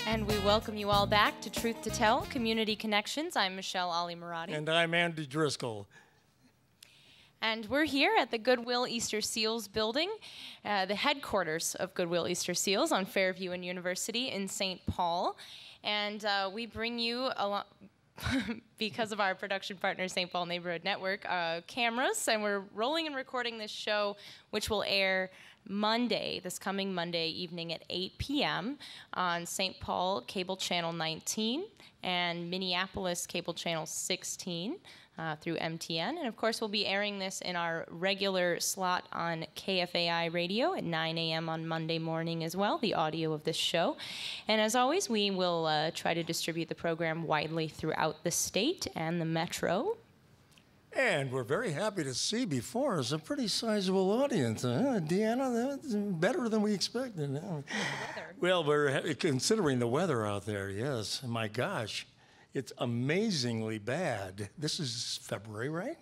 And we welcome you all back to Truth to Tell, Community Connections. I'm Michelle Alimoradi. And I'm Andy Driscoll. And we're here at the Goodwill Easter Seals building, the headquarters of Goodwill Easter Seals on Fairview and University in St. Paul. And we bring you, because of our production partner, St. Paul Neighborhood Network, cameras. And we're rolling and recording this show, which will air Monday, this coming Monday evening at 8 p.m. on St. Paul Cable Channel 19 and Minneapolis Cable Channel 16 through MTN. And of course, we'll be airing this in our regular slot on KFAI radio at 9 a.m. on Monday morning as well, the audio of this show. And as always, we will try to distribute the program widely throughout the state and the metro. And we're very happy to see before us a pretty sizable audience. Deanna, that's better than we expected. Well, we're considering the weather out there, yes. My gosh, it's amazingly bad. This is February, right?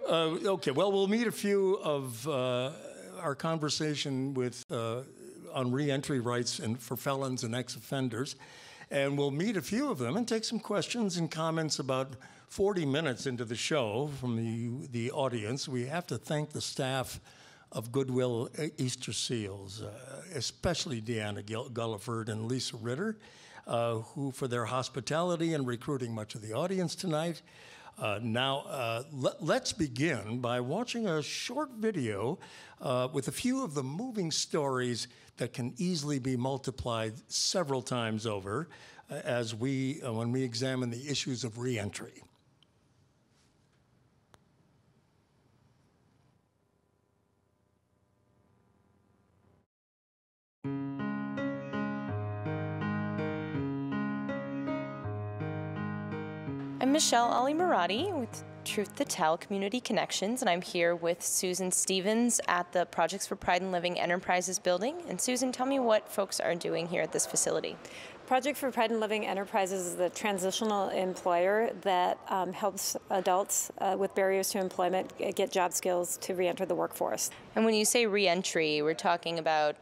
Okay, well, we'll meet a few of our conversation with on reentry rights and for felons and ex-offenders. And we'll meet a few of them and take some questions and comments about 40 minutes into the show from the audience. We have to thank the staff of Goodwill Easter Seals, especially Deanna Gulliford and Lisa Ritter, who for their hospitality and recruiting much of the audience tonight. Let's begin by watching a short video with a few of the moving stories that can easily be multiplied several times over as when we examine the issues of reentry. I'm Michelle Alimoradi with Truth to Tell Community Connections, and I'm here with Susan Stevens at the Projects for Pride in Living Enterprises building. And Susan, tell me what folks are doing here at this facility. Project for Pride in Living Enterprises is the transitional employer that helps adults with barriers to employment get job skills to reenter the workforce. And when you say reentry, we're talking about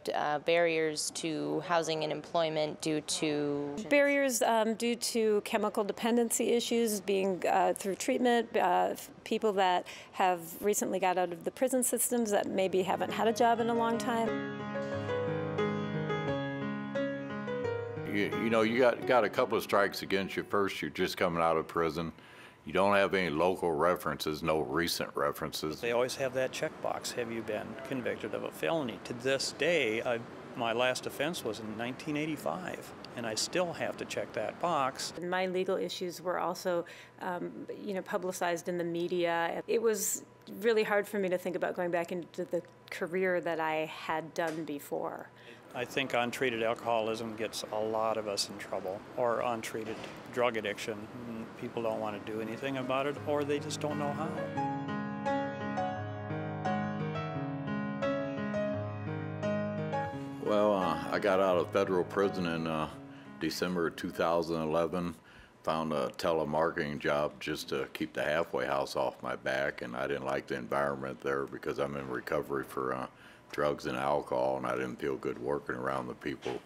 barriers to housing and employment due to? Barriers due to chemical dependency issues, being through treatment, people that have recently got out of the prison systems that maybe haven't had a job in a long time. You know, you got a couple of strikes against you. First, you're just coming out of prison. You don't have any local references, no recent references. They always have that checkbox. Have you been convicted of a felony? To this day, my last offense was in 1985, and I still have to check that box. My legal issues were also, publicized in the media. It was really hard for me to think about going back into the career that I had done before. I think untreated alcoholism gets a lot of us in trouble, or untreated drug addiction. People don't want to do anything about it, or they just don't know how. Well, I got out of federal prison in December 2011, found a telemarketing job just to keep the halfway house off my back, and I didn't like the environment there because I'm in recovery for drugs and alcohol, and I didn't feel good working around the people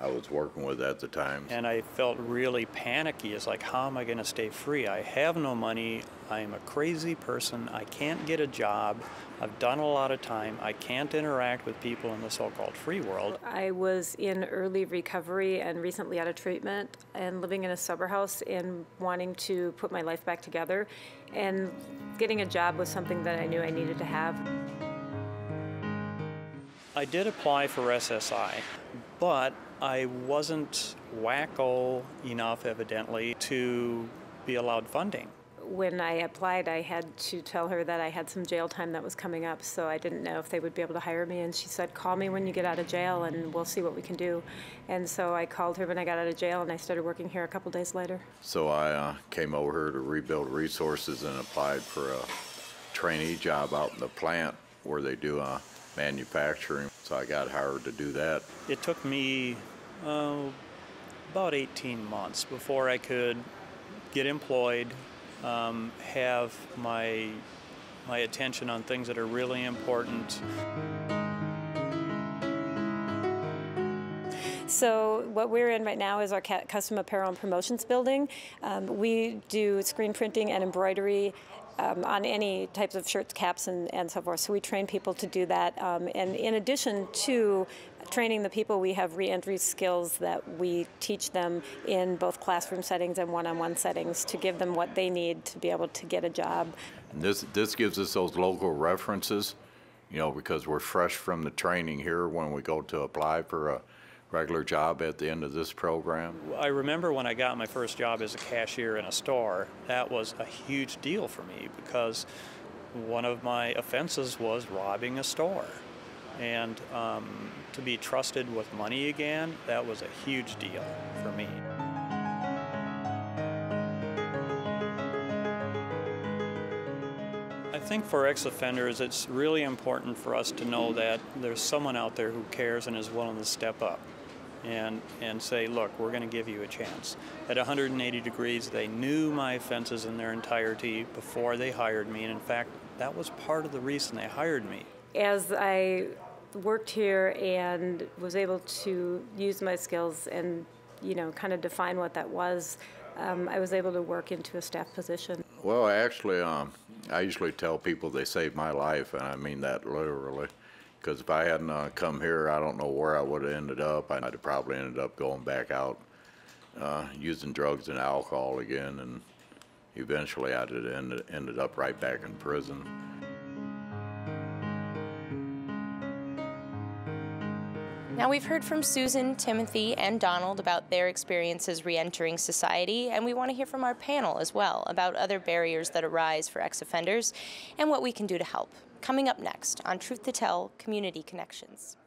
I was working with at the time. And I felt really panicky. It's like, how am I going to stay free? I have no money. I'm a crazy person. I can't get a job. I've done a lot of time. I can't interact with people in the so-called free world. I was in early recovery and recently out of treatment and living in a sober house and wanting to put my life back together. And getting a job was something that I knew I needed to have. I did apply for SSI, but I wasn't wacko enough, evidently, to be allowed funding. When I applied, I had to tell her that I had some jail time that was coming up, so I didn't know if they would be able to hire me. And she said, call me when you get out of jail and we'll see what we can do. And so I called her when I got out of jail, and I started working here a couple days later. So I came over here to rebuild resources and applied for a trainee job out in the plant where they do manufacturing. So I got hired to do that. It took me about 18 months before I could get employed, have my attention on things that are really important. So what we're in right now is our custom apparel and promotions building. We do screen printing and embroidery on any types of shirts, caps, and so forth. So we train people to do that. And in addition to training the people, we have re-entry skills that we teach them in both classroom settings and one-on-one settings to give them what they need to be able to get a job. And this gives us those local references, you know, because we're fresh from the training here when we go to apply for a regular job at the end of this program. I remember when I got my first job as a cashier in a store, that was a huge deal for me because one of my offenses was robbing a store. And to be trusted with money again, that was a huge deal for me. I think for ex-offenders, it's really important for us to know that there's someone out there who cares and is willing to step up and say, look, we're going to give you a chance. At 180 degrees, they knew my offenses in their entirety before they hired me, and in fact, that was part of the reason they hired me. As I worked here and was able to use my skills and, you know, kind of define what that was, I was able to work into a staff position. Well, actually, I usually tell people they saved my life, and I mean that literally. Because if I hadn't come here, I don't know where I would have ended up. I'd have probably ended up going back out, using drugs and alcohol again, and eventually I'd have ended up right back in prison. Now we've heard from Susan, Timothy, and Donald about their experiences re-entering society, and we want to hear from our panel as well about other barriers that arise for ex-offenders and what we can do to help. Coming up next on Truth to Tell Community Connections.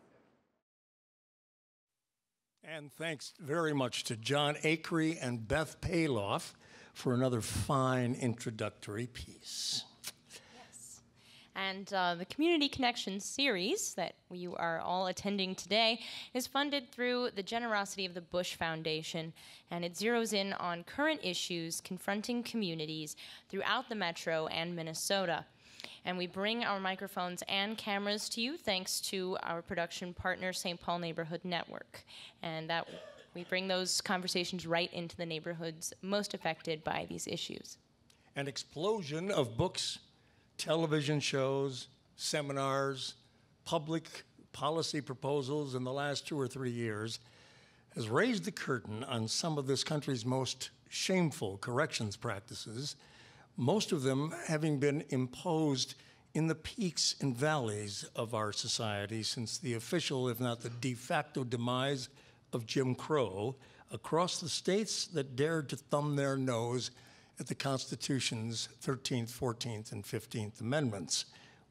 And thanks very much to John Acree and Beth Paloff for another fine introductory piece. Yes. And the Community Connections series that you are all attending today is funded through the generosity of the Bush Foundation, and it zeroes in on current issues confronting communities throughout the Metro and Minnesota. And we bring our microphones and cameras to you thanks to our production partner, St. Paul Neighborhood Network. And that we bring those conversations right into the neighborhoods most affected by these issues. An explosion of books, television shows, seminars, public policy proposals in the last 2 or 3 years has raised the curtain on some of this country's most shameful corrections practices, most of them having been imposed in the peaks and valleys of our society since the official, if not the de facto demise of Jim Crow across the states that dared to thumb their nose at the Constitution's 13th, 14th, and 15th Amendments,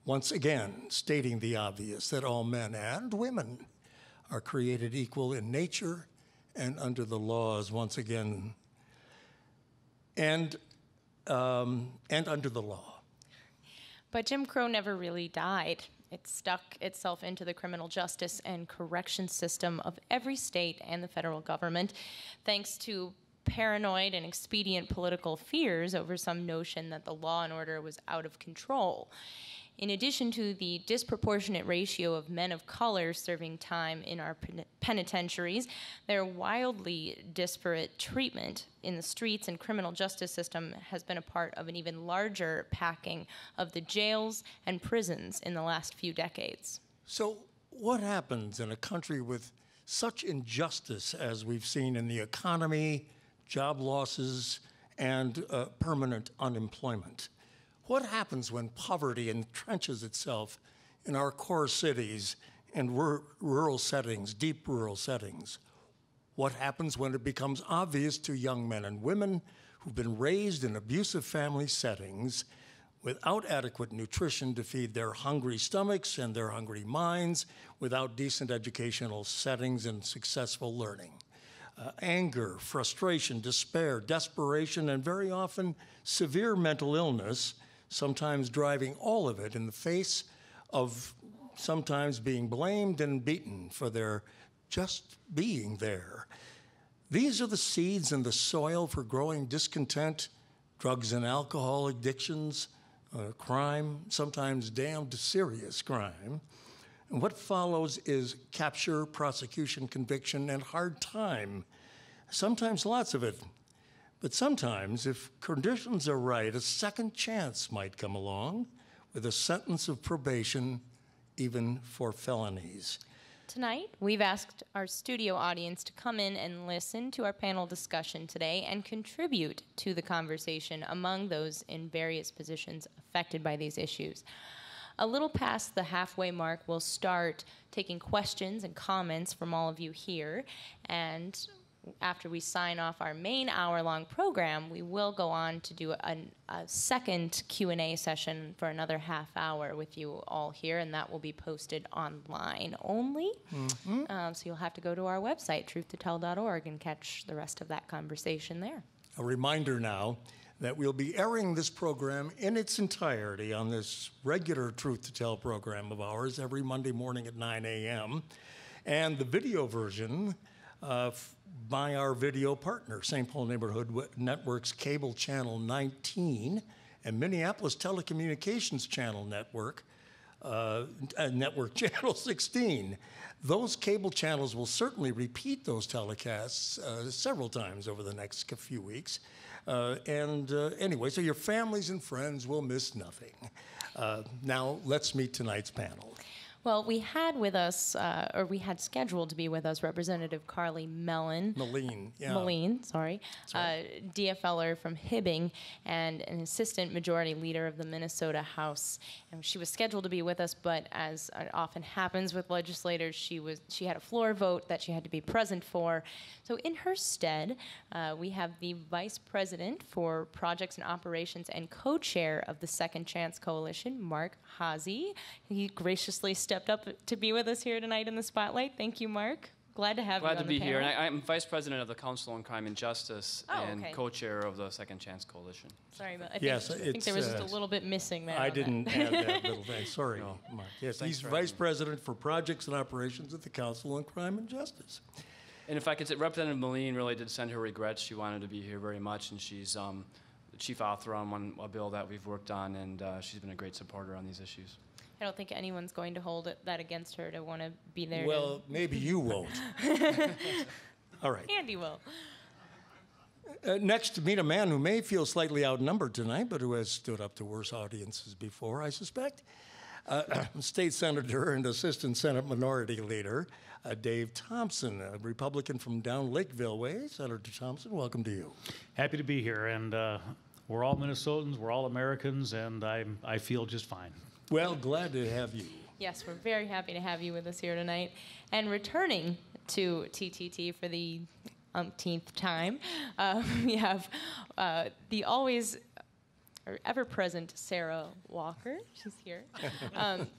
once again stating the obvious that all men and women are created equal in nature and under the laws once again, and under the law. But Jim Crow never really died. It stuck itself into the criminal justice and correction system of every state and the federal government, thanks to paranoid and expedient political fears over some notion that the law and order was out of control. In addition to the disproportionate ratio of men of color serving time in our penitentiaries, their wildly disparate treatment in the streets and criminal justice system has been a part of an even larger packing of the jails and prisons in the last few decades. So what happens in a country with such injustice as we've seen in the economy, job losses, and permanent unemployment? What happens when poverty entrenches itself in our core cities and rural settings, deep rural settings? What happens when it becomes obvious to young men and women who've been raised in abusive family settings without adequate nutrition to feed their hungry stomachs and their hungry minds, without decent educational settings and successful learning? Anger, frustration, despair, desperation, and very often severe mental illness, sometimes driving all of it in the face of sometimes being blamed and beaten for their just being there. These are the seeds in the soil for growing discontent, drugs and alcohol addictions, crime, sometimes damned serious crime. And what follows is capture, prosecution, conviction, and hard time. Sometimes lots of it. But sometimes, if conditions are right, a second chance might come along with a sentence of probation, even for felonies. Tonight, we've asked our studio audience to come in and listen to our panel discussion today and contribute to the conversation among those in various positions affected by these issues. A little past the halfway mark, we'll start taking questions and comments from all of you here, and after we sign off our main hour-long program, we will go on to do a second Q&A session for another half hour with you all here, and that will be posted online only. So you'll have to go to our website, TruthToTell.org, and catch the rest of that conversation there. A reminder now that we'll be airing this program in its entirety on this regular Truth to Tell program of ours every Monday morning at 9 a.m. And the video version by our video partner, St. Paul Neighborhood Network's Cable Channel 19 and Minneapolis Telecommunications Channel Network, Network Channel 16. Those cable channels will certainly repeat those telecasts several times over the next few weeks. Anyway, so your families and friends will miss nothing. Now, let's meet tonight's panel. Well, we had with us, or we had scheduled to be with us, Representative Carly Meline, DFLer from Hibbing, and an assistant majority leader of the Minnesota House. And she was scheduled to be with us, but as often happens with legislators, she had a floor vote that she had to be present for. So in her stead, we have the Vice President for Projects and Operations and co-chair of the Second Chance Coalition, Mark Haase. He graciously stepped up to be with us here tonight in the spotlight. Thank you, Mark. Glad to have you on the panel. Glad to be here. And I'm Vice President of the Council on Crime and Justice and co-chair of the Second Chance Coalition. Sorry, but I think there was just a little bit missing there. I didn't have that little thing. Sorry, No. Mark. Yes, Thanks he's Vice President for Projects and Operations at the Council on Crime and Justice. And if I could say, Representative Meline really did send her regrets. She wanted to be here very much, and she's the chief author on a bill that we've worked on, and she's been a great supporter on these issues. I don't think anyone's going to hold that against her to want to be there. Well, maybe you won't. All right. Andy will. Next, to meet a man who may feel slightly outnumbered tonight, but who has stood up to worse audiences before, I suspect. State Senator and Assistant Senate Minority Leader, Dave Thompson, a Republican from down Lakeville way. Senator Thompson, welcome to you. Happy to be here, and we're all Minnesotans, we're all Americans, and I feel just fine. Well, glad to have you. Yes, we're very happy to have you with us here tonight. And returning to TTT for the umpteenth time, we have the always or ever-present Sarah Walker. She's here.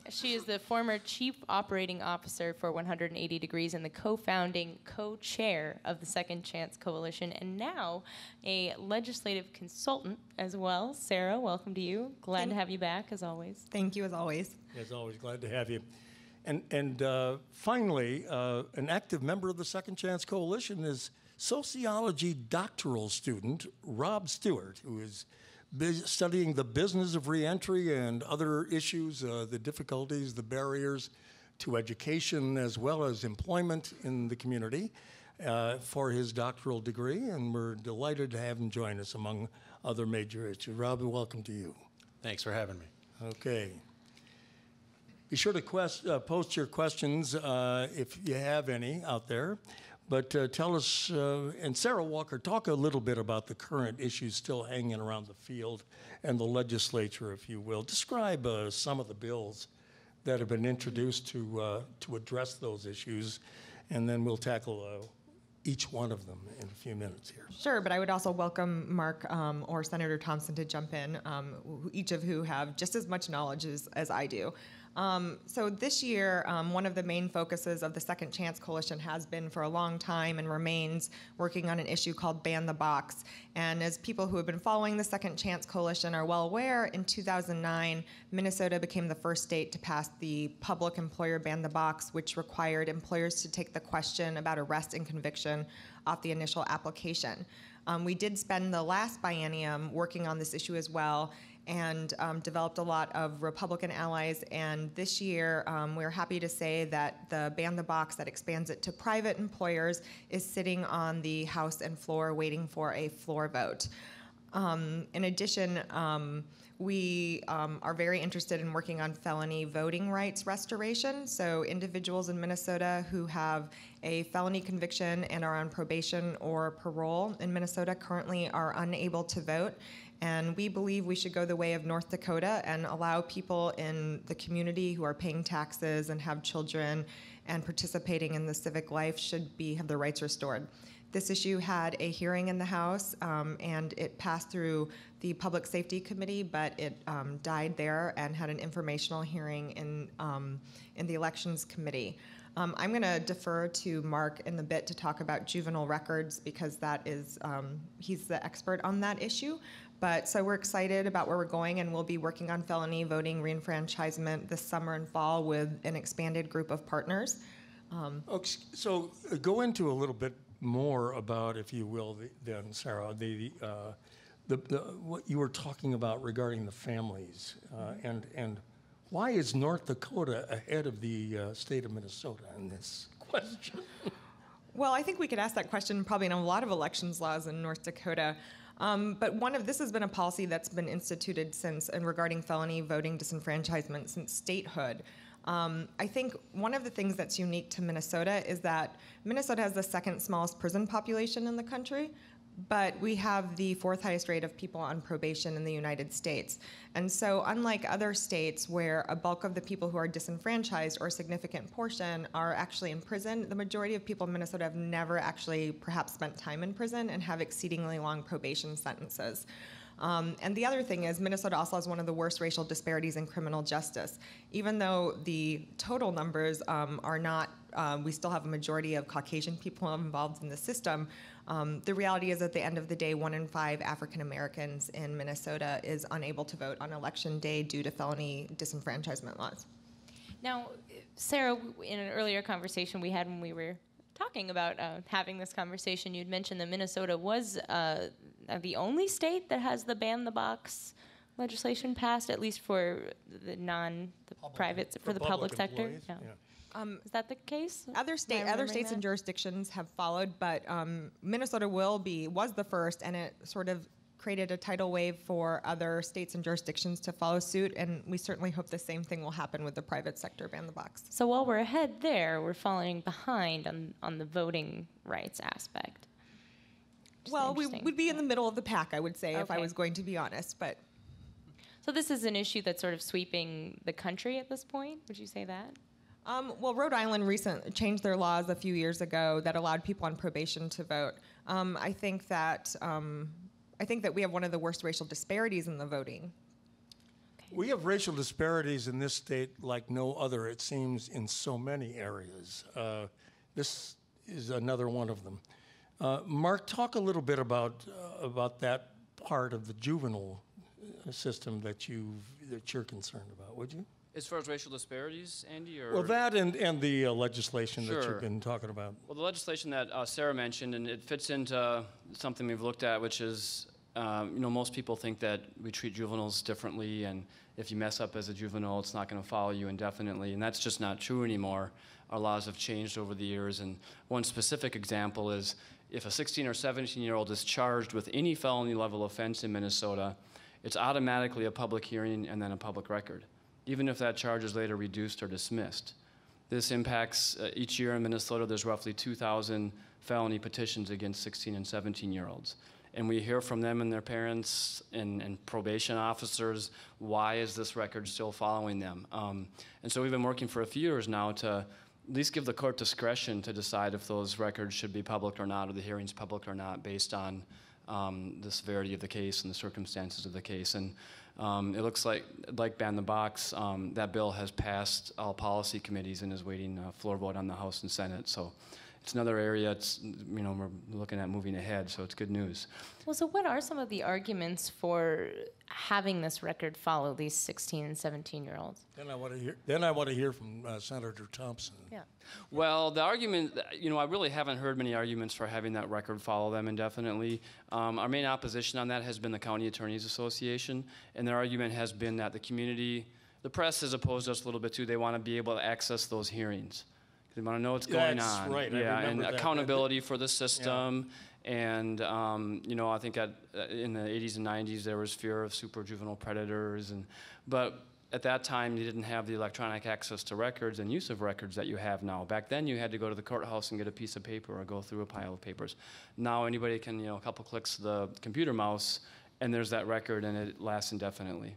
She is the former Chief Operating Officer for 180 Degrees and the co-founding co-chair of the Second Chance Coalition, and now a legislative consultant as well. Sarah, welcome to you. Glad to have you back, as always. Thank you, as always. As always, glad to have you. And finally, an active member of the Second Chance Coalition is sociology doctoral student Rob Stewart, who is studying the business of reentry and other issues, the difficulties, the barriers to education as well as employment in the community for his doctoral degree, and we're delighted to have him join us among other major issues. Rob, welcome to you. Thanks for having me. Okay. Be sure to post your questions if you have any out there. But tell us, and Sarah Walker, talk a little bit about the current issues still hanging around the field and the legislature, if you will. Describe some of the bills that have been introduced to address those issues, and then we'll tackle each one of them in a few minutes here. Sure, but I would also welcome Mark or Senator Thompson to jump in, each of who have just as much knowledge as I do. So this year, one of the main focuses of the Second Chance Coalition has been for a long time and remains working on an issue called Ban the Box. And as people who have been following the Second Chance Coalition are well aware, in 2009, Minnesota became the first state to pass the public employer Ban the Box, which required employers to take the question about arrest and conviction off the initial application. We did spend the last biennium working on this issue as well, and developed a lot of Republican allies. And this year, we're happy to say that the ban the box that expands it to private employers is sitting on the House and floor waiting for a floor vote. In addition, we are very interested in working on felony voting rights restoration. So individuals in Minnesota who have a felony conviction and are on probation or parole in Minnesota currently are unable to vote. And we believe we should go the way of North Dakota and allow people in the community who are paying taxes and have children and participating in the civic life should have their rights restored. This issue had a hearing in the House, and it passed through the Public Safety Committee, but it died there and had an informational hearing in the Elections Committee. I'm going to defer to Mark in a bit to talk about juvenile records because that is, he's the expert on that issue. But so we're excited about where we're going, and we'll be working on felony voting reenfranchisement this summer and fall with an expanded group of partners. Okay, so go into a little bit more about, if you will, then Sarah, what you were talking about regarding the families, and why is North Dakota ahead of the state of Minnesota in this question? Well, I think we could ask that question probably in a lot of elections laws in North Dakota. But this has been a policy that's been instituted since, and regarding felony voting disenfranchisement since statehood. I think one of the things that's unique to Minnesota is that Minnesota has the second smallest prison population in the country, but we have the fourth highest rate of people on probation in the United States. And so unlike other states where a bulk of the people who are disenfranchised or a significant portion are actually in prison, the majority of people in Minnesota have never actually perhaps spent time in prison and have exceedingly long probation sentences. And the other thing is Minnesota also has one of the worst racial disparities in criminal justice. Even though the total numbers are not, we still have a majority of Caucasian people involved in the system, the reality is at the end of the day, 1 in 5 African Americans in Minnesota is unable to vote on election day due to felony disenfranchisement laws. Now, Sarah, in an earlier conversation we had when we were talking about having this conversation, you'd mentioned that Minnesota was the only state that has the ban the box legislation passed, at least for the private, for the public sector. Yeah. Is that the case? Other states and jurisdictions have followed, but Minnesota was the first, and it sort of created a tidal wave for other states and jurisdictions to follow suit, and we certainly hope the same thing will happen with the private sector ban the box. So while we're ahead there, we're falling behind on the voting rights aspect. Well, we would be in the middle of the pack, I would say, if I was going to be honest. But so this is an issue that's sort of sweeping the country at this point? Would you say that? Well, Rhode Island recently changed their laws a few years ago that allowed people on probation to vote. I think that we have one of the worst racial disparities in the voting. We have racial disparities in this state like no other, it seems, in so many areas. This is another one of them. Mark, talk a little bit about that part of the juvenile system that you're concerned about, would you? As far as racial disparities, Andy? Or? Well, that and the legislation that you've been talking about. Well, the legislation that Sarah mentioned, and it fits into something we've looked at, which is, most people think that we treat juveniles differently, and if you mess up as a juvenile, it's not going to follow you indefinitely, and that's just not true anymore. Our laws have changed over the years, and one specific example is if a 16 or 17-year-old is charged with any felony level offense in Minnesota, it's automatically a public hearing and then a public record, even if that charge is later reduced or dismissed. This impacts, each year in Minnesota, there's roughly 2,000 felony petitions against 16 and 17-year-olds. And we hear from them and their parents and probation officers, why is this record still following them? And so we've been working for a few years now to at least give the court discretion to decide if those records should be public or not, or the hearings public or not, based on the severity of the case and the circumstances of the case. And it looks like ban the box, that bill has passed all policy committees and is waiting a floor vote on the House and Senate. So it's another area. It's, you know, we're looking at moving ahead, so it's good news. Well, so what are some of the arguments for having this record follow these 16 and 17-year-olds? Then I want to hear from Senator Thompson. Yeah. Well, the argument, you know, I really haven't heard many arguments for having that record follow them indefinitely. Our main opposition on that has been the County Attorneys Association, and their argument has been that the community, the press has opposed us a little bit too. They want to be able to access those hearings. They want to know what's going That's on. right. Yeah, I and remember accountability for the system. Yeah. And, you know, I think in the 80s and 90s there was fear of super juvenile predators. But at that time they didn't have the electronic access to records and use of records that you have now. Back then you had to go to the courthouse and get a piece of paper or go through a pile of papers. Now anybody can, you know, a couple clicks of the computer mouse and there's that record and it lasts indefinitely.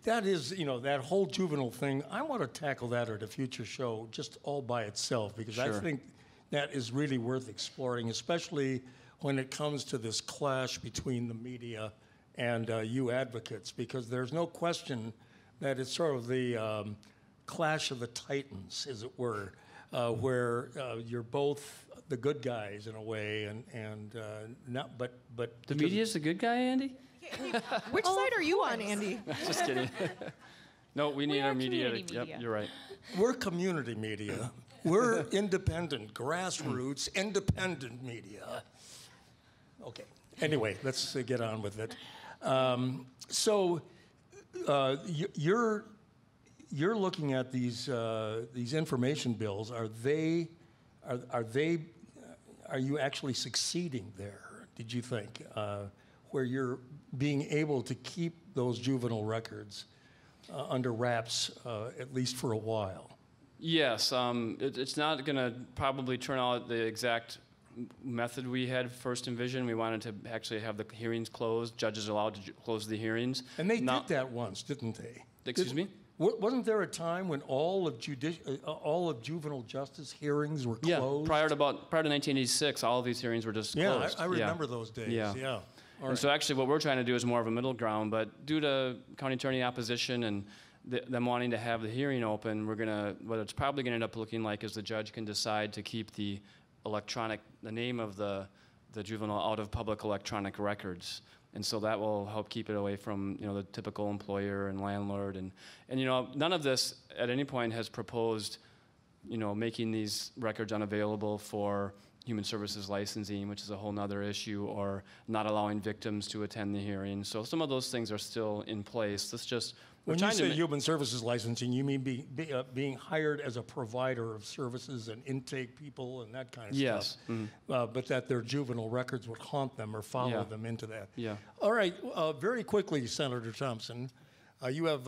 That is, you know, that whole juvenile thing, I want to tackle that at a future show just all by itself, because I think that is really worth exploring, especially when it comes to this clash between the media and you advocates, because there's no question that it's sort of the clash of the titans, as it were, where you're both the good guys in a way, and not, but the media's the good guy, Andy? Which side are you on, Andy? Just kidding. No, we need our media. Yep, you're right. We're community media. We're independent, grassroots, independent media. Okay. Anyway, let's get on with it. So you're looking at these information bills. Are you actually succeeding there? Did you think where you're being able to keep those juvenile records under wraps at least for a while? Yes, it's not going to probably turn out the exact method we had first envisioned. We wanted to actually have the hearings closed, judges allowed to close the hearings. And they did that once, didn't they? Excuse me? Wasn't there a time when all of juvenile justice hearings were closed? Yeah, prior to 1986, all of these hearings were just closed. I remember those days. Yeah. And so actually what we're trying to do is more of a middle ground, but due to county attorney opposition and them wanting to have the hearing open, what it's probably going to end up looking like is the judge can decide to keep the name of the juvenile out of public electronic records. And so that will help keep it away from, you know, the typical employer and landlord. And you know, none of this at any point has proposed, you know, making these records unavailable for human services licensing, which is a whole nother issue, or not allowing victims to attend the hearing. So some of those things are still in place. That's just when you say human services licensing, you mean being hired as a provider of services and intake people and that kind of stuff. Mm-hmm. But that their juvenile records would haunt them or follow them into that. Yeah. All right. Very quickly, Senator Thompson, you have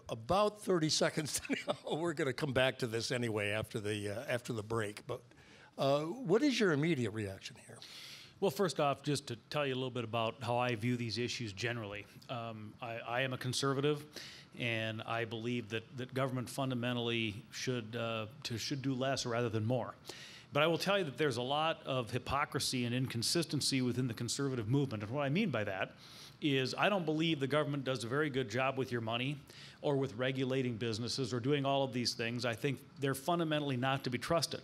about 30 seconds. We're going to come back to this anyway after the break. But what is your immediate reaction here? Well, first off, just to tell you a little bit about how I view these issues generally. I am a conservative, and I believe that government fundamentally should do less rather than more. But I will tell you that there's a lot of hypocrisy and inconsistency within the conservative movement. And what I mean by that is I don't believe the government does a very good job with your money or with regulating businesses or doing all of these things. I think they're fundamentally not to be trusted.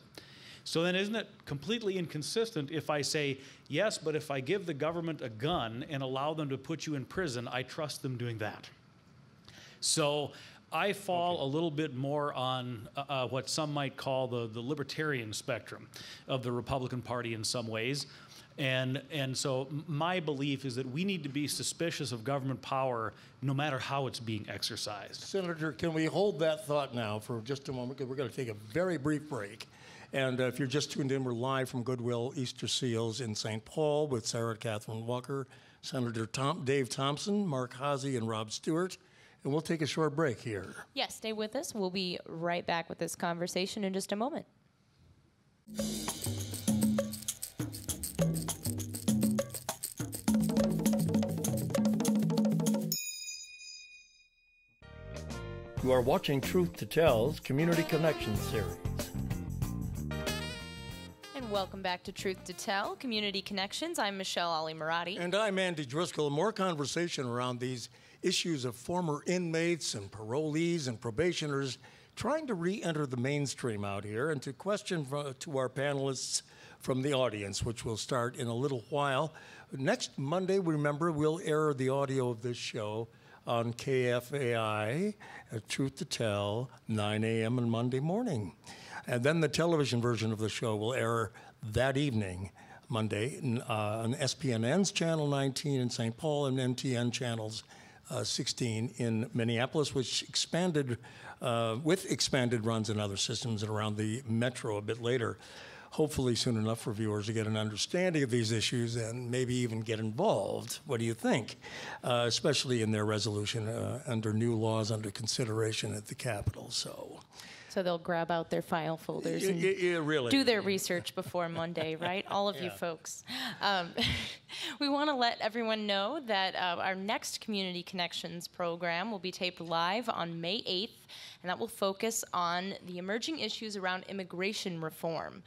So then isn't it completely inconsistent if I say, yes, but if I give the government a gun and allow them to put you in prison, I trust them doing that? So I fall a little bit more on what some might call the libertarian spectrum of the Republican Party in some ways. And so my belief is that we need to be suspicious of government power no matter how it's being exercised. Senator, can we hold that thought now for just a moment? Because we're going to take a very brief break. And if you're just tuned in, we're live from Goodwill Easter Seals in St. Paul with Sarah Catherine Walker, Senator Dave Thompson, Mark Haase, and Rob Stewart. And we'll take a short break here. Yes, stay with us. We'll be right back with this conversation in just a moment. You are watching Truth to Tell's Community Connection series. Welcome back to Truth to Tell, Community Connections. I'm Michelle Alimoradi. And I'm Andy Driscoll. More conversation around these issues of former inmates and parolees and probationers trying to re-enter the mainstream out here and to question to our panelists from the audience, which will start in a little while. Next Monday, remember, we'll air the audio of this show on KFAI, Truth to Tell, 9 a.m. on Monday morning. And then the television version of the show will air that evening, Monday, on SPNN's Channel 19 in St. Paul and NTN Channels 16 in Minneapolis, which expanded with expanded runs in other systems and around the metro a bit later. Hopefully soon enough for viewers to get an understanding of these issues and maybe even get involved. What do you think? Especially in their resolution under new laws under consideration at the Capitol. So they'll grab out their file folders and really do their research before Monday, right? All of you folks. We want to let everyone know that our next Community Connections program will be taped live on May 8th, and that will focus on the emerging issues around immigration reform,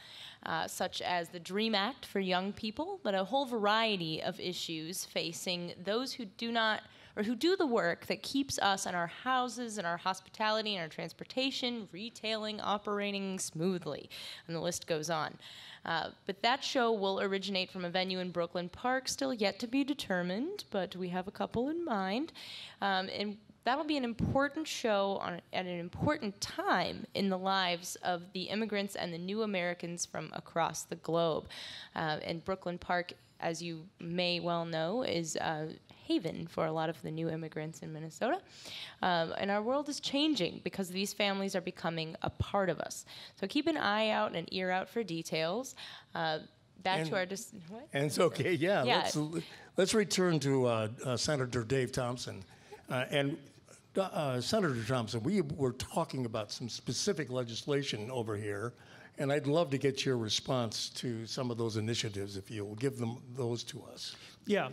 such as the DREAM Act for young people, but a whole variety of issues facing those who do not or who do the work that keeps us and our houses and our hospitality and our transportation, retailing, operating smoothly. And the list goes on. But that show will originate from a venue in Brooklyn Park, still yet to be determined, but we have a couple in mind. And that'll be an important show at an important time in the lives of the immigrants and the new Americans from across the globe. And Brooklyn Park, as you may well know, is a haven for a lot of the new immigrants in Minnesota. And our world is changing because these families are becoming a part of us. So keep an eye out and an ear out for details. Back to our... what? And it's okay, yeah. Let's return to Senator Dave Thompson. Senator Thompson, we were talking about some specific legislation over here, and I'd love to get your response to some of those initiatives, if you'll give them those to us. Yeah,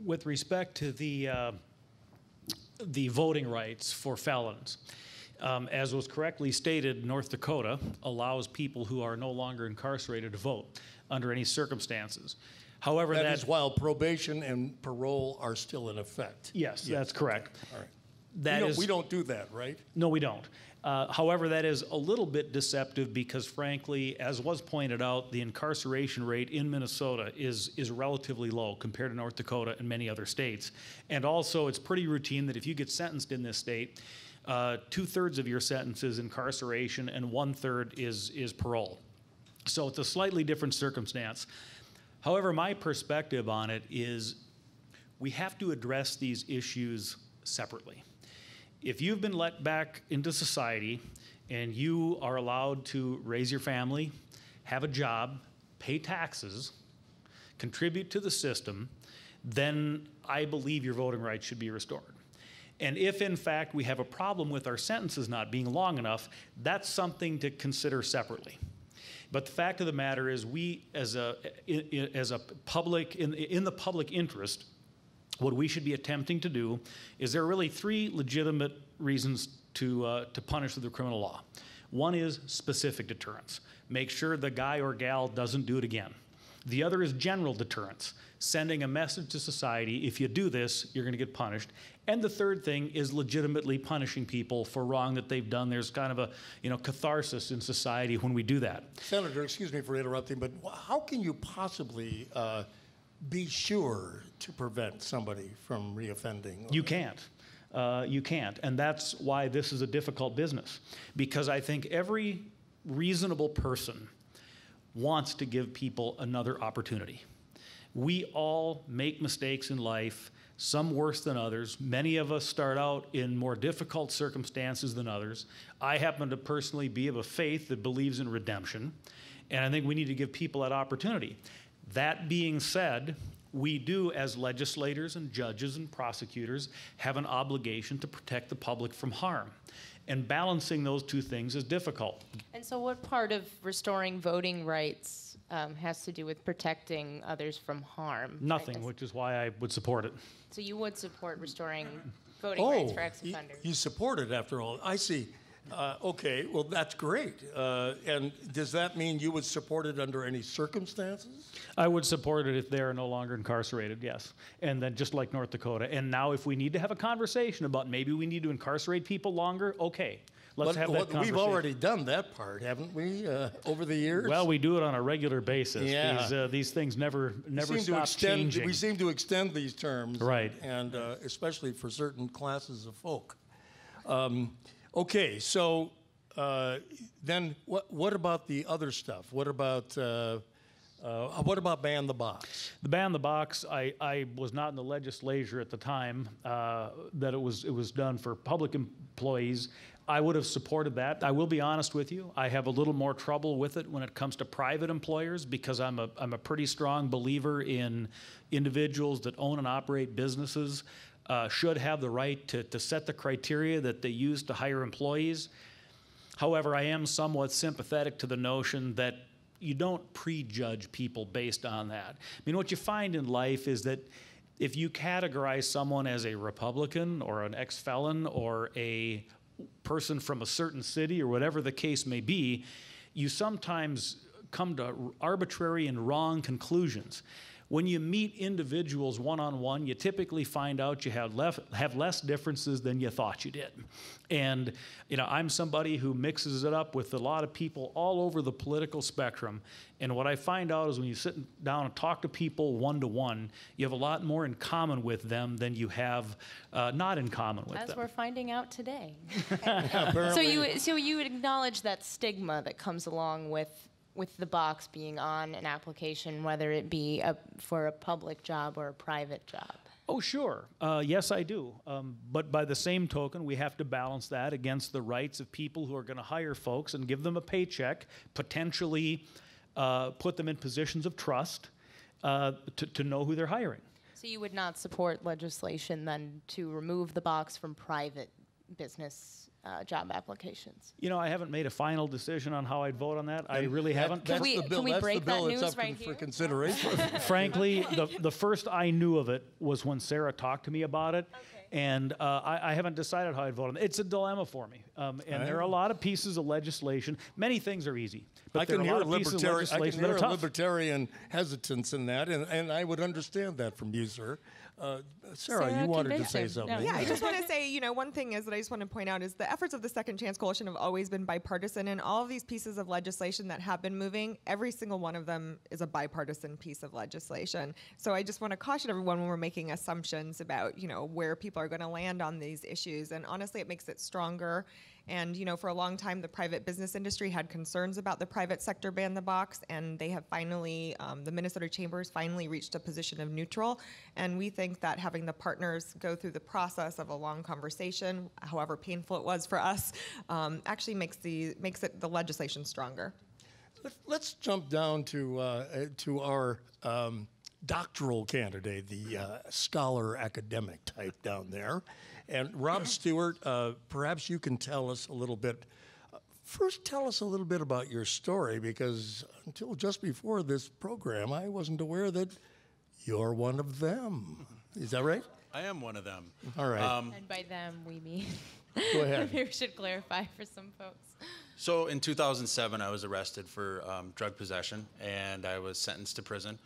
with respect to the voting rights for felons, as was correctly stated, North Dakota allows people who are no longer incarcerated to vote under any circumstances. However, that is while probation and parole are still in effect. Yes, that's correct. All right. We don't do that, right? No, we don't. However, that is a little bit deceptive because, frankly, as was pointed out, the incarceration rate in Minnesota is relatively low compared to North Dakota and many other states. And also, it's pretty routine that if you get sentenced in this state, 2/3 of your sentence is incarceration and 1/3 is parole. So it's a slightly different circumstance. However, my perspective on it is we have to address these issues separately. If you've been let back into society and you are allowed to raise your family, have a job, pay taxes, contribute to the system, then I believe your voting rights should be restored. And if, in fact, we have a problem with our sentences not being long enough, that's something to consider separately. But the fact of the matter is we, as a public, in the public interest, what we should be attempting to do is there are really three legitimate reasons to punish with the criminal law. One is specific deterrence. Make sure the guy or gal doesn't do it again. The other is general deterrence, sending a message to society, if you do this, you're going to get punished. And the third thing is legitimately punishing people for wrong that they've done. There's kind of a catharsis in society when we do that. Senator, excuse me for interrupting, but how can you possibly be sure to prevent somebody from reoffending? You can't. You can't. And that's why this is a difficult business. Because I think every reasonable person wants to give people another opportunity. We all make mistakes in life, some worse than others. Many of us start out in more difficult circumstances than others. I happen to personally be of a faith that believes in redemption, and I think we need to give people that opportunity. That being said, we do, as legislators and judges and prosecutors, have an obligation to protect the public from harm. And balancing those two things is difficult. And so what part of restoring voting rights has to do with protecting others from harm? Nothing, right? which is why I would support it. So you would support restoring voting rights for ex-offenders? You support it after all. I see. Okay, well, that's great. And does that mean you would support it under any circumstances? I would support it if they are no longer incarcerated, yes. And then just like North Dakota. And now if we need to have a conversation about maybe we need to incarcerate people longer, okay. let's have that conversation. We've already done that part, haven't we, over the years? Well, we do it on a regular basis. Yeah. These things never stop changing. We seem to extend these terms, right? And especially for certain classes of folk. Okay, so then what about the other stuff? What about ban the box? The ban the box, I was not in the legislature at the time that it was done for public employees. I would have supported that. I will be honest with you. I have a little more trouble with it when it comes to private employers because I'm a pretty strong believer in individuals that own and operate businesses should have the right to set the criteria that they use to hire employees. However, I am somewhat sympathetic to the notion that you don't prejudge people based on that. I mean, what you find in life is that if you categorize someone as a Republican or an ex-felon or a person from a certain city or whatever the case may be, you sometimes come to arbitrary and wrong conclusions. When you meet individuals one-on-one, you typically find out you have less differences than you thought you did. And I'm somebody who mixes it up with a lot of people all over the political spectrum. And what I find out is when you sit down and talk to people one-to-one, you have a lot more in common with them than you have not in common with them. As we're finding out today. Apparently. So you would acknowledge that stigma that comes along with the box being on an application, whether it be for a public job or a private job? Oh, sure. Yes, I do. But by the same token, we have to balance that against the rights of people who are going to hire folks and give them a paycheck, potentially put them in positions of trust to know who they're hiring. So you would not support legislation then to remove the box from private business job applications? I haven't made a final decision on how I'd vote on that. I really haven't. Can we break that news right for here? consideration. Frankly, the first I knew of it was when Sarah talked to me about it. Okay. And I haven't decided how I'd vote on it. It's a dilemma for me. And there are a lot of pieces of legislation. Many things are easy. But there are a lot of pieces of legislation that are tough. Libertarian hesitance in that, and I would understand that from you, sir. Sarah, you wanted to say something. No. Yeah, I just want to say, one thing is that I just want to point out is the efforts of the Second Chance Coalition have always been bipartisan, and all of these pieces of legislation that have been moving, every single one of them is a bipartisan piece of legislation. So I just want to caution everyone when we're making assumptions about, where people are going to land on these issues. And honestly, it makes it stronger. And, for a long time, the private business industry had concerns about the private sector ban the box, and they have finally, the Minnesota Chambers finally reached a position of neutral. And we think that having the partners go through the process of a long conversation, however painful it was for us, actually makes the legislation stronger. Let's jump down to our doctoral candidate, the scholar academic type down there. And Rob Stewart, perhaps you can tell us a little bit. First, tell us a little bit about your story, because until just before this program, I wasn't aware that you're one of them. Is that right? I am one of them. All right. And by them, we mean... Go ahead. Maybe we should clarify for some folks. So in 2007, I was arrested for drug possession, and I was sentenced to prison.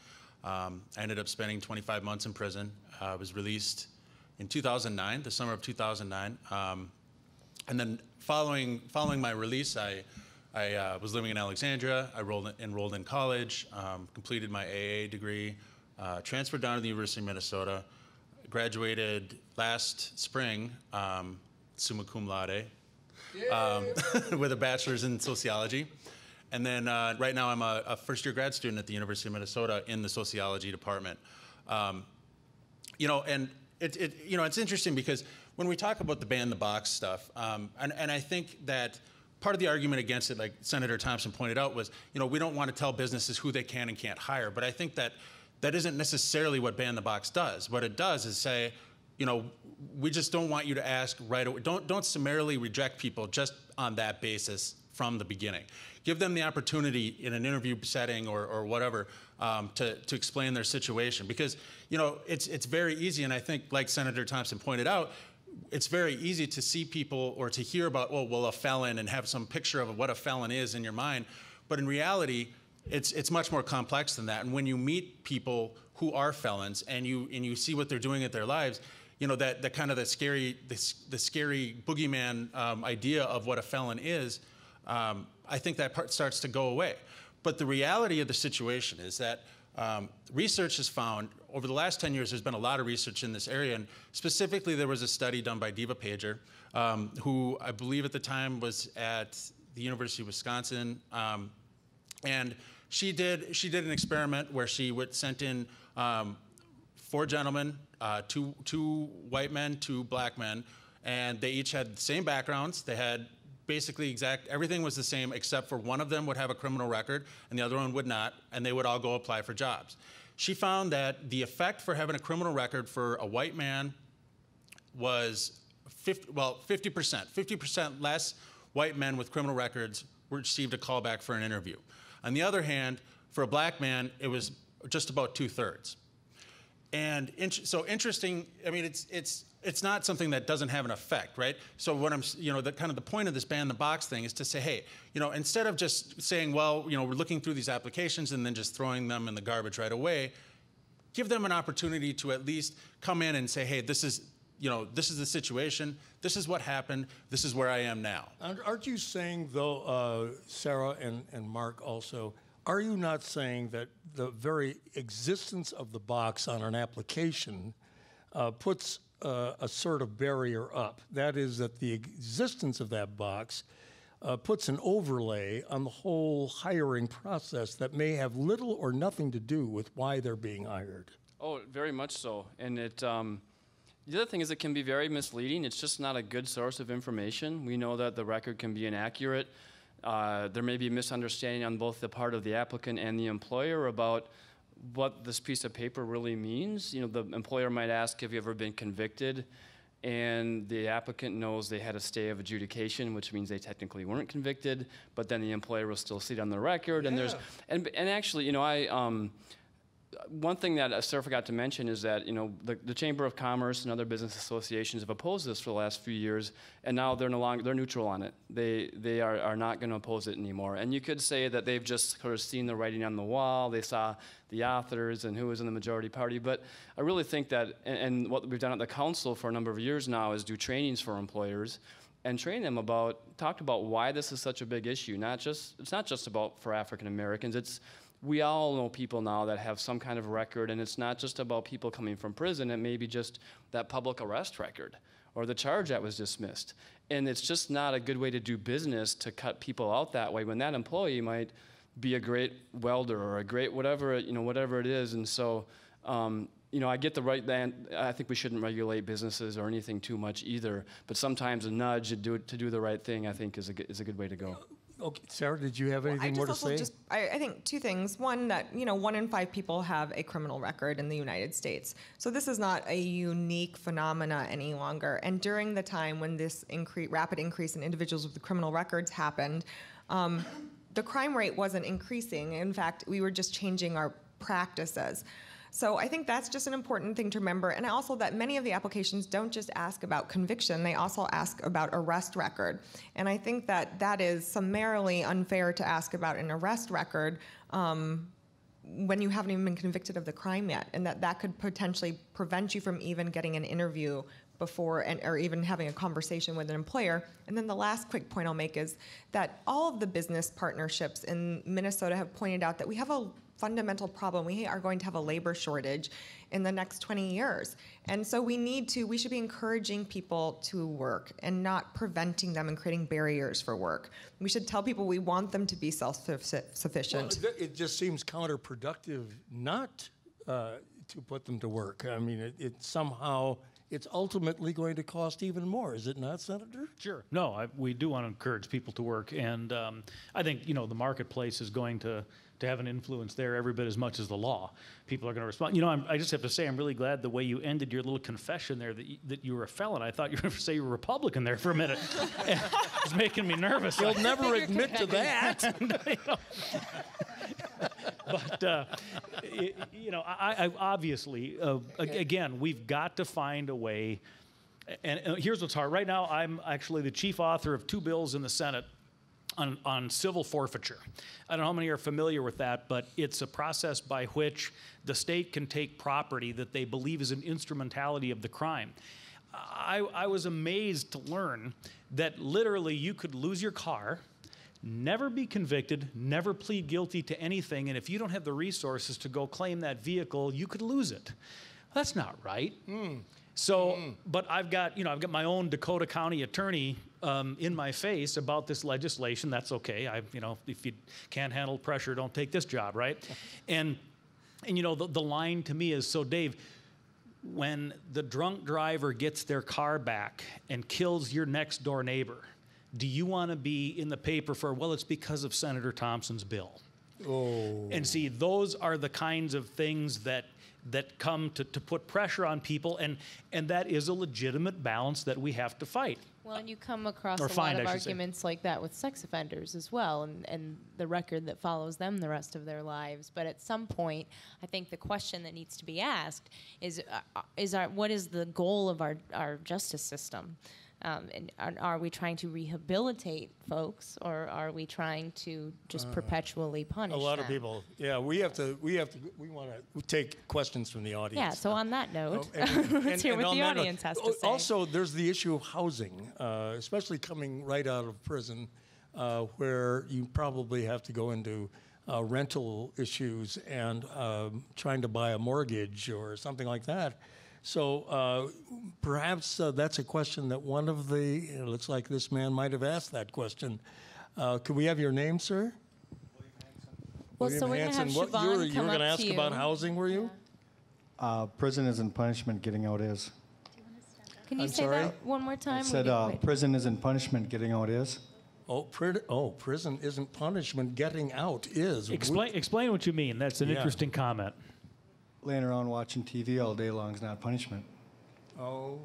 I ended up spending 25 months in prison. I was released in 2009, the summer of 2009. And then following my release, I was living in Alexandria. I enrolled in college, completed my AA degree, transferred down to the University of Minnesota, graduated last spring, summa cum laude, with a bachelor's in sociology. And then right now I'm a first-year grad student at the University of Minnesota in the sociology department. And it's interesting because when we talk about the ban the box stuff, and I think that part of the argument against it, like Senator Thompson pointed out, was, we don't want to tell businesses who they can and can't hire. But I think that isn't necessarily what ban the box does. What it does is say, we just don't want you to ask right away. Don't summarily reject people just on that basis from the beginning. Give them the opportunity in an interview setting or whatever to explain their situation, because it's very easy, and I think, like Senator Thompson pointed out, it's very easy to see people or to hear about, a felon, and have some picture of what a felon is in your mind, but in reality, it's much more complex than that. And when you meet people who are felons and you see what they're doing at their lives, that kind of the scary boogeyman idea of what a felon is, I think that part starts to go away. But the reality of the situation is that research has found, over the last 10 years, there's been a lot of research in this area, and specifically there was a study done by Diva Pager, who I believe at the time was at the University of Wisconsin, and she did an experiment where she sent in 4 gentlemen, two white men, 2 black men, and they each had the same backgrounds. They had basically everything was the same, except for one of them would have a criminal record and the other one would not, and they would all go apply for jobs. She found that the effect for having a criminal record for a white man was 50% less white men with criminal records received a callback for an interview. On the other hand, for a black man, it was just about 2/3. And so interesting, I mean, it's not something that doesn't have an effect, right? So what the point of this ban the box thing is to say, hey, instead of just saying, well, we're looking through these applications and then just throwing them in the garbage right away, give them an opportunity to at least come in and say, hey, this is the situation, this is what happened, this is where I am now. Aren't you saying, though, Sarah and Mark also, are you not saying that the very existence of the box on an application puts a sort of barrier up? That is, that the existence of that box puts an overlay on the whole hiring process that may have little or nothing to do with why they're being hired. Oh, very much so. And the other thing is it can be very misleading. It's just not a good source of information. We know that the record can be inaccurate. There may be misunderstanding on both the part of the applicant and the employer about what this piece of paper really means. The employer might ask, have you ever been convicted? And the applicant knows they had a stay of adjudication, which means they technically weren't convicted, but then the employer will still see it on the record. Yeah. And actually, one thing that Sarah forgot to mention is that the Chamber of Commerce and other business associations have opposed this for the last few years, and now they're neutral on it. They are not going to oppose it anymore. And you could say that they've just sort of seen the writing on the wall. They saw the authors and who was in the majority party. But I really think that, and what we've done at the council for a number of years now is do trainings for employers and train them talk about why this is such a big issue. It's not just about for African Americans. We all know people now that have some kind of record, and it's not just about people coming from prison. It may be just that public arrest record or the charge that was dismissed. And it's just not a good way to do business to cut people out that way when that employee might be a great welder or a great whatever it is. And so, I get the right that I think we shouldn't regulate businesses or anything too much either. But sometimes a nudge to do the right thing, I think, is a good way to go. Okay, Sarah, did you have anything more to say? I think 2 things. One, that 1 in 5 people have a criminal record in the United States. So this is not a unique phenomena any longer. And during the time when this rapid increase in individuals with criminal records happened, the crime rate wasn't increasing. In fact, we were just changing our practices. So I think that's just an important thing to remember. And also that many of the applications don't just ask about conviction, they also ask about arrest record. And I think that is summarily unfair to ask about an arrest record when you haven't even been convicted of the crime yet, and that could potentially prevent you from even getting an interview before or even having a conversation with an employer. And then the last quick point I'll make is that all of the business partnerships in Minnesota have pointed out that we have a fundamental problem. We are going to have a labor shortage in the next 20 years. And so we should be encouraging people to work and not preventing them and creating barriers for work. We should tell people we want them to be self-sufficient. Well, it just seems counterproductive not to put them to work. I mean, it's ultimately going to cost even more, is it not, Senator? Sure. No, we do want to encourage people to work, and I think the marketplace is going to have an influence there every bit as much as the law. People are going to respond. I just have to say I'm really glad the way you ended your little confession there that you were a felon. I thought you were going to say you were a Republican there for a minute. It was making me nervous. You'll never admit to that. But I obviously, again, we've got to find a way. And here's what's hard. Right now, I'm actually the chief author of 2 bills in the Senate on civil forfeiture. I don't know how many are familiar with that, but it's a process by which the state can take property that they believe is an instrumentality of the crime. I was amazed to learn that literally you could lose your car, never be convicted, never plead guilty to anything, and if you don't have the resources to go claim that vehicle, you could lose it. That's not right. But I've got my own Dakota County attorney in my face about this legislation. That's okay. If you can't handle pressure, don't take this job, right? And the line to me is, so Dave, when the drunk driver gets their car back and kills your next door neighbor, do you want to be in the paper for, well, it's because of Senator Thompson's bill? Oh. And see, those are the kinds of things that come to put pressure on people, and that is a legitimate balance that we have to fight. Well, and you come across Or a find, lot of I should say. arguments like that with sex offenders as well, and the record that follows them the rest of their lives. But at some point, I think the question that needs to be asked is what is the goal of our justice system? And are we trying to rehabilitate folks, or are we trying to just perpetually punish A lot them? of people. Yeah, we want to take questions from the audience. Yeah, so on that note, and let's hear what on the that note, audience has to say. Also, there's the issue of housing, especially coming right out of prison, where you probably have to go into rental issues and trying to buy a mortgage or something like that. So perhaps that's a question that it looks like this man might have asked that question. Could we have your name, sir? Well, so we're going to have Siobhan you were going to ask about housing, were you? Prison isn't punishment, getting out is. Can you I'm say sorry? that one more time? I said prison isn't punishment, getting out is. Prison isn't punishment, getting out is. Explain what you mean. That's an interesting comment. Laying around watching TV all day long is not punishment. Oh.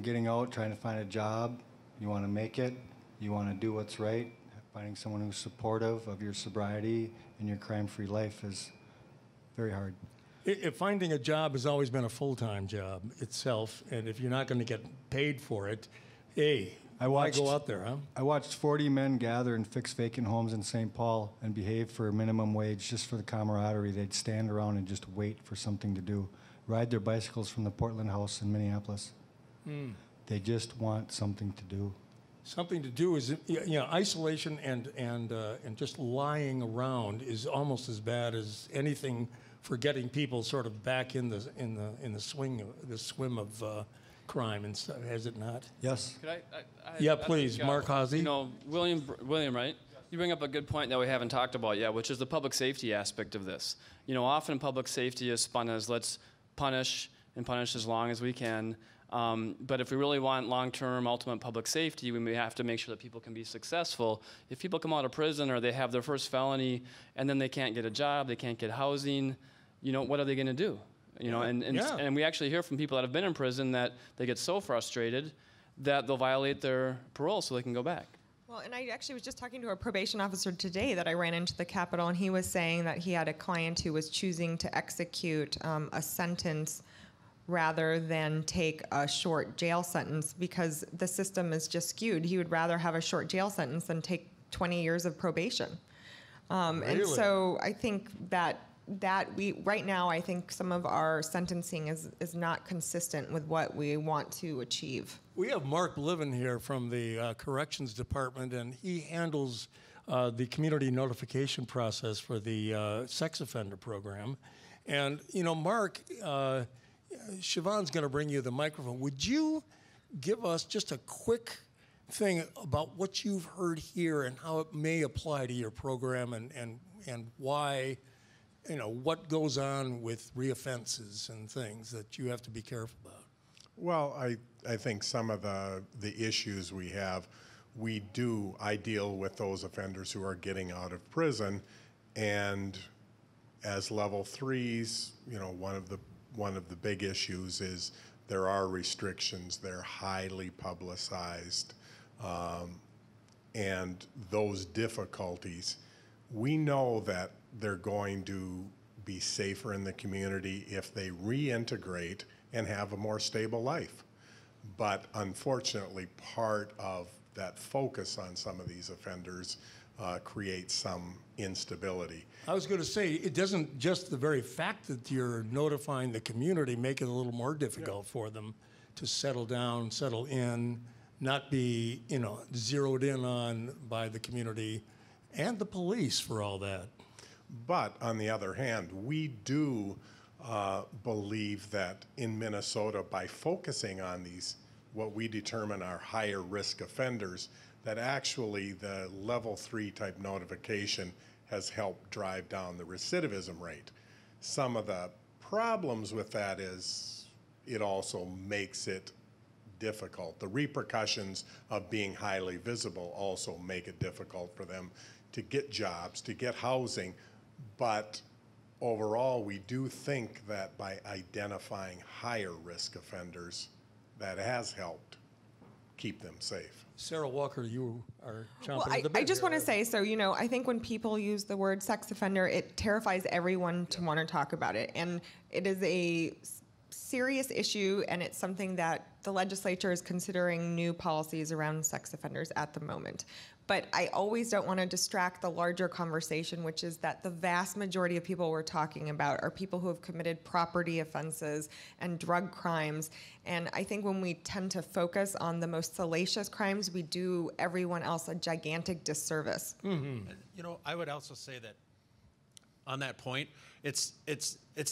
Getting out, trying to find a job, you want to make it, you want to do what's right, finding someone who's supportive of your sobriety and your crime-free life is very hard. Finding a job has always been a full-time job itself, and if you're not going to get paid for it, why go out there, huh? I watched 40 men gather and fix vacant homes in St. Paul and behave for a minimum wage just for the camaraderie. They'd stand around and just wait for something to do. Ride their bicycles from the Portland House in Minneapolis. They just want something to do. Something to do is, isolation and just lying around is almost as bad as anything for getting people sort of back in the swim of crime and stuff, has it not? Yes. Could please, Mark Haase. William, right? You bring up a good point that we haven't talked about yet, which is the public safety aspect of this. Often public safety is spun as let's punish as long as we can. But if we really want long-term ultimate public safety, we may have to make sure that people can be successful. If people come out of prison or they have their first felony and then they can't get a job, they can't get housing, what are they going to do? And we actually hear from people that have been in prison that they get so frustrated that they'll violate their parole so they can go back. Well, and I actually was just talking to a probation officer today that I ran into the Capitol, and he was saying that he had a client who was choosing to execute a sentence rather than take a short jail sentence because the system is just skewed. He would rather have a short jail sentence than take 20 years of probation. Really? And so I think that right now, I think some of our sentencing is not consistent with what we want to achieve. We have Mark Bliven here from the Corrections Department, and he handles the community notification process for the sex offender program. And, Mark, Siobhan's going to bring you the microphone. Would you give us just a quick thing about what you've heard here and how it may apply to your program and why, what goes on with reoffenses and things that you have to be careful about? Well, I think some of the issues we have, I deal with those offenders who are getting out of prison, and as level 3s, one of the big issues is there are restrictions. They're highly publicized, and those difficulties, we know that they're going to be safer in the community if they reintegrate and have a more stable life. But unfortunately, part of that focus on some of these offenders creates some instability. I was going to say, it doesn't just the very fact that you're notifying the community make it a little more difficult for them to settle down, settle in, not be, zeroed in on by the community and the police for all that. But on the other hand, we do believe that in Minnesota, by focusing on these, what we determine are higher risk offenders, that actually the level 3 type notification has helped drive down the recidivism rate. Some of the problems with that is it also makes it difficult. The repercussions of being highly visible also make it difficult for them to get jobs, to get housing. But overall, we do think that by identifying higher risk offenders, that has helped keep them safe. Sarah Walker, you are chomping at the bit. I just want to say, so, I think when people use the word sex offender, it terrifies everyone to want to talk about it. And it is a serious issue, and it's something that the legislature is considering new policies around sex offenders at the moment. But I always don't want to distract the larger conversation, which is that the vast majority of people we're talking about are people who have committed property offenses and drug crimes. And I think when we tend to focus on the most salacious crimes, we do everyone else a gigantic disservice. Mm-hmm. I would also say that on that point, it's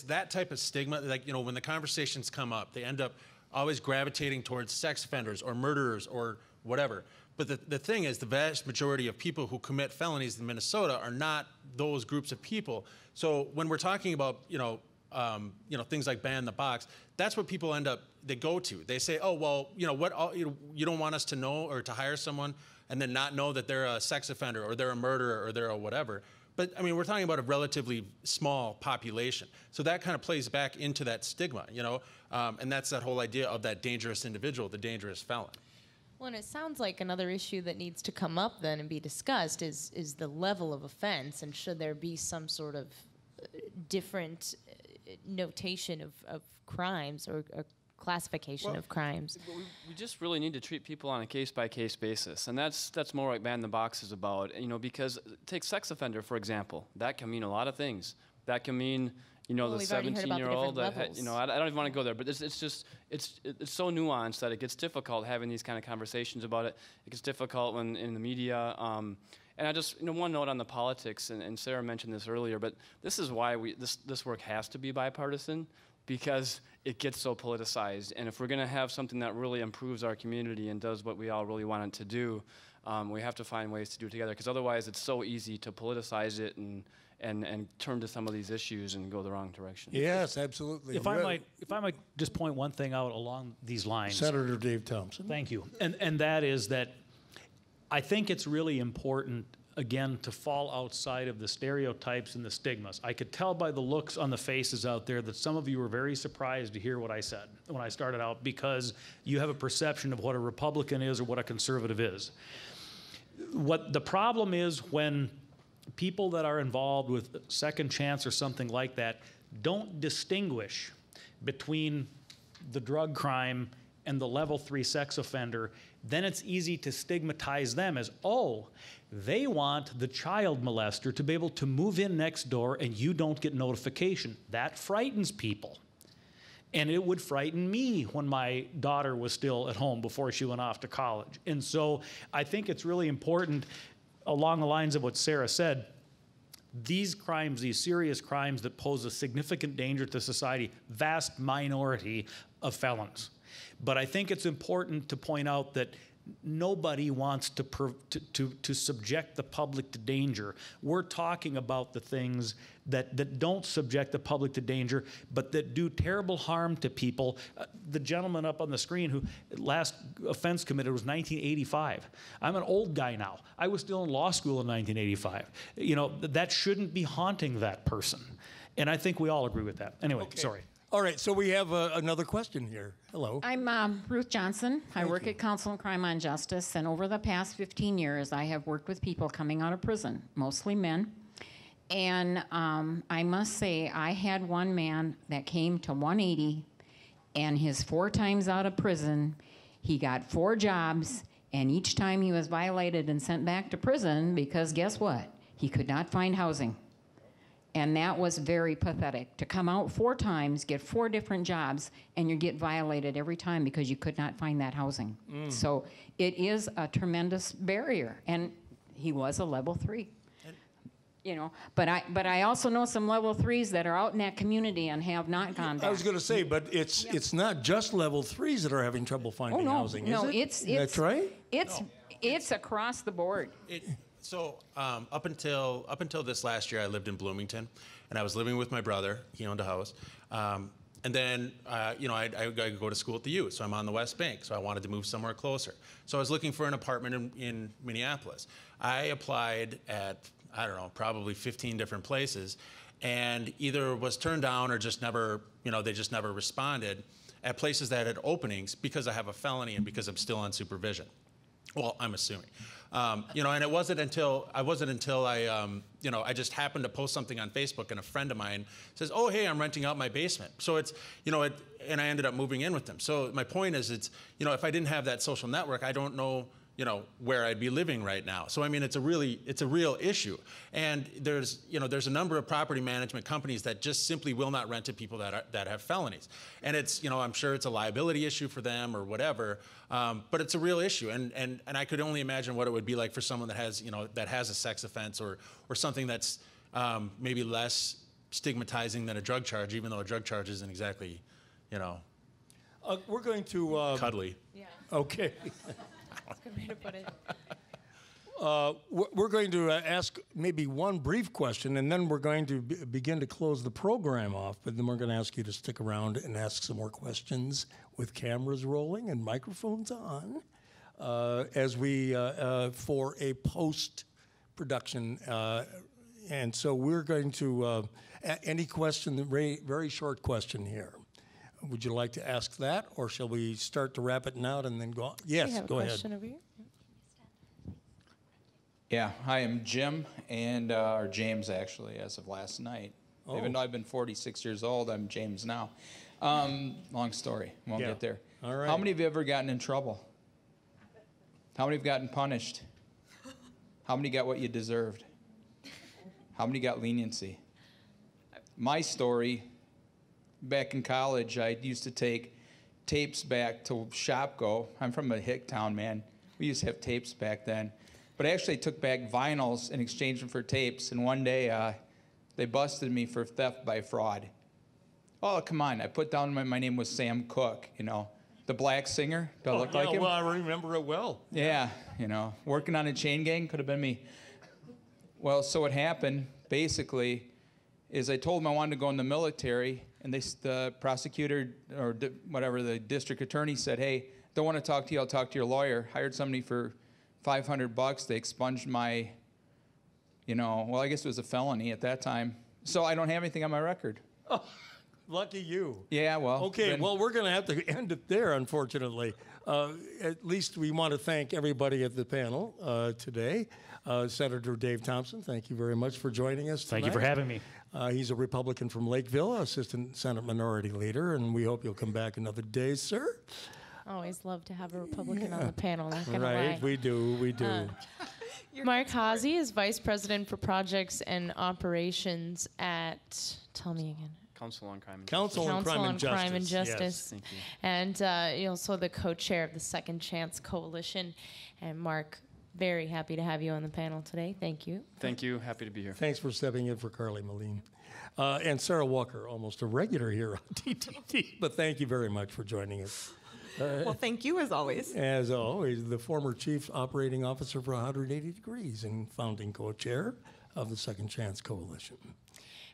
that type of stigma, like, when the conversations come up, they end up always gravitating towards sex offenders or murderers or whatever. But the thing is, the vast majority of people who commit felonies in Minnesota are not those groups of people. So when we're talking about, things like ban the box, that's what people they go to. They say, oh, well, you don't want us to know or to hire someone and then not know that they're a sex offender or they're a murderer or they're a whatever. But, we're talking about a relatively small population. So that kind of plays back into that stigma, and that's that whole idea of that dangerous individual, the dangerous felon. Well, and it sounds like another issue that needs to come up then and be discussed is the level of offense, and should there be some sort of different notation of crimes or classification of crimes. We just really need to treat people on a case-by-case basis, and that's more what Ban the Box is about. Because take sex offender, for example. That can mean a lot of things. That can mean the 17-year-old that I don't even want to go there, but it's so nuanced that it gets difficult having these kind of conversations about it. It gets difficult when in the media. And I just, one note on the politics, and Sarah mentioned this earlier, but this is why this work has to be bipartisan, because it gets so politicized. And if we're going to have something that really improves our community and does what we all really want it to do, we have to find ways to do it together, because otherwise it's so easy to politicize it and turn to some of these issues and go the wrong direction. Yes, absolutely. If I might just point one thing out along these lines. Senator Dave Thompson. Thank you. And that is that I think it's really important, again, to fall outside of the stereotypes and the stigmas. I could tell by the looks on the faces out there that some of you were very surprised to hear what I said when I started out, because you have a perception of what a Republican is or what a conservative is. What the problem is when people that are involved with Second Chance or something like that don't distinguish between the drug crime and the level 3 sex offender, then it's easy to stigmatize them as, oh, they want the child molester to be able to move in next door and you don't get notification. That frightens people. And it would frighten me when my daughter was still at home before she went off to college. And so I think it's really important, along the lines of what Sarah said, these crimes, these serious crimes that pose a significant danger to society, vast minority of felons. But I think it's important to point out that nobody wants to subject the public to danger. We're talking about the things that don't subject the public to danger, but that do terrible harm to people. The gentleman up on the screen who last offense committed was 1985. I'm an old guy now. I was still in law school in 1985. That shouldn't be haunting that person. And I think we all agree with that. Anyway, okay. Sorry. All right, so we have another question here. Hello. I'm Ruth Johnson. I work at Council on Crime on Justice, and over the past 15 years, I have worked with people coming out of prison, mostly men. And I must say, I had one man that came to 180, and his 4 times out of prison, he got 4 jobs, And each time he was violated and sent back to prison because guess what? He could not find housing. And that was very pathetic. To come out 4 times, get 4 different jobs, and you get violated every time because you could not find that housing. So it is a tremendous barrier. And he was a level 3. You know, but I also know some level 3s that are out in that community and have not gone back. I was going to say, but it's not just level 3s that are having trouble finding housing, is it? It's that's right. It's across the board. So up until this last year, I lived in Bloomington, and I was living with my brother. He owned a house, and then I go to school at the U, so I'm on the West Bank. So I wanted to move somewhere closer. So I was looking for an apartment in Minneapolis. I applied at, I don't know, probably 15 different places, and either was turned down or just never, they just never responded at places that had openings because I have a felony and because I'm still on supervision. Well, I'm assuming. And it wasn't until I just happened to post something on Facebook, and a friend of mine says, "Oh, hey, I'm renting out my basement." So it's, and I ended up moving in with them. So my point is, it's, if I didn't have that social network, I don't know, where I'd be living right now. So I mean, it's a real issue. And there's a number of property management companies that just simply will not rent to people that have felonies. And it's, I'm sure it's a liability issue for them or whatever, but it's a real issue. And I could only imagine what it would be like for someone that has a sex offense or something that's maybe less stigmatizing than a drug charge, even though a drug charge isn't exactly, we're going to cuddly. Yeah. Okay. That's a good way to put it. We're going to ask maybe one brief question, and then we're going to begin to close the program off. But then we're going to ask you to stick around and ask some more questions with cameras rolling and microphones on, as we for a post-production. And so we're going to any question, very short question here. Would you like to ask that, or shall we start to wrap it out and then go on? Yes, go ahead. Question over here. Yeah, hi, I'm Jim, or James actually, as of last night. Oh. Even though I've been 46 years old, I'm James now. Long story, won't get there. All right. How many of you ever gotten in trouble? How many have gotten punished? How many got what you deserved? How many got leniency? My story, back in college, I used to take tapes back to Shopko. I'm from a hick town, man. We used to have tapes back then. But I actually took back vinyls and exchanged them for tapes. And one day, they busted me for theft by fraud. Oh, come on. I put down my name was Sam Cooke, the black singer. Do I look like him? Well, I remember it well. Yeah, working on a chain gang could have been me. Well, so what happened, basically, is I told them I wanted to go in the military, and the prosecutor, or whatever, the district attorney said, "Hey, don't want to talk to you, I'll talk to your lawyer." Hired somebody for $500. They expunged my, well, I guess it was a felony at that time. So I don't have anything on my record. Oh, lucky you. Yeah, well. Okay, well, we're going to have to end it there, unfortunately. At least we want to thank everybody at the panel today. Senator Dave Thompson, thank you very much for joining us tonight. Thank you for having me. He's a Republican from Lakeville, Assistant Senate Minority Leader, and we hope you'll come back another day, sir. Always love to have a Republican on the panel, not gonna Right, lie. we do. Mark Haase is Vice President for Projects and Operations at, tell me again. Council on Crime and Council on Crime and Justice. Yes, thank you. And you're also the co-chair of the Second Chance Coalition. And Mark, very happy to have you on the panel today. Thank you. Thank you. Happy to be here. Thanks for stepping in for Carly Moline. And Sarah Walker, almost a regular here on TTT, but thank you very much for joining us. Well, thank you as always. As always, the former Chief Operating Officer for 180 Degrees and founding co-chair of the Second Chance Coalition.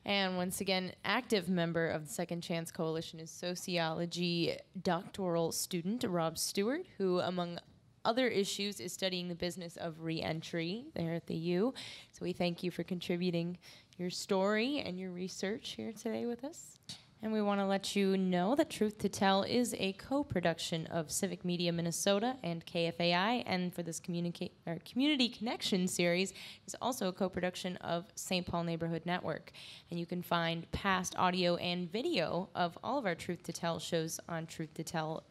And once again, active member of the Second Chance Coalition is sociology doctoral student Rob Stewart, who, among other issues, is studying the business of re-entry there at the U. So we thank you for contributing your story and your research here today with us. And we want to let you know that Truth to Tell is a co-production of Civic Media Minnesota and KFAI, and for this Community Connection series is also a co-production of St. Paul Neighborhood Network. And you can find past audio and video of all of our Truth to Tell shows on truthtotell.com.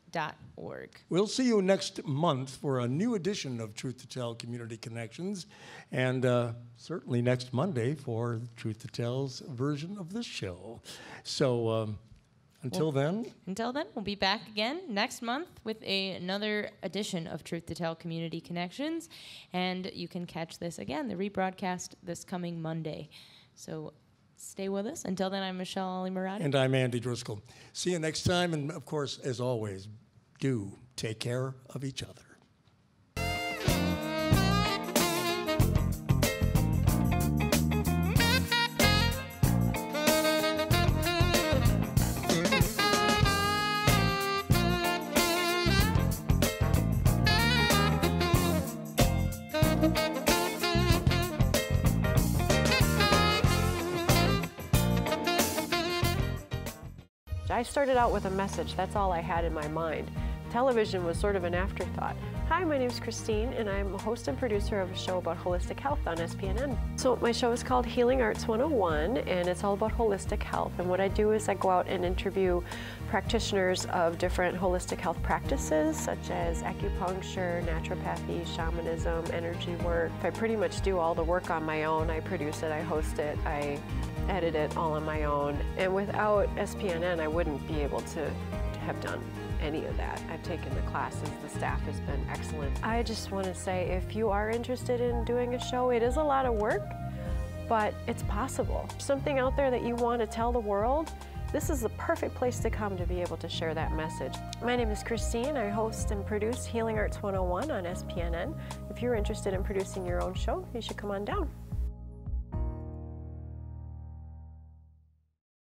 We'll see you next month for a new edition of Truth to Tell Community Connections, and certainly next Monday for Truth to Tell's version of this show. So until then, we'll be back again next month with another edition of Truth to Tell Community Connections, and you can catch this again, the rebroadcast this coming Monday. So stay with us. Until then, I'm Michelle Alimoradi. And I'm Andy Driscoll. See you next time, and of course, as always, do take care of each other. I started out with a message. That's all I had in my mind. Television was sort of an afterthought. Hi, my name is Christine, and I'm a host and producer of a show about holistic health on SPNN. So my show is called Healing Arts 101, and it's all about holistic health. And what I do is I go out and interview practitioners of different holistic health practices, such as acupuncture, naturopathy, shamanism, energy work. I pretty much do all the work on my own. I produce it, I host it, I edit it all on my own. And without SPNN, I wouldn't be able to have done any of that. I've taken the classes, the staff has been excellent. I just want to say, if you are interested in doing a show, it is a lot of work, but it's possible. Something out there that you want to tell the world, this is the perfect place to come to be able to share that message. My name is Christine. I host and produce Healing Arts 101 on SPNN. If you're interested in producing your own show, you should come on down.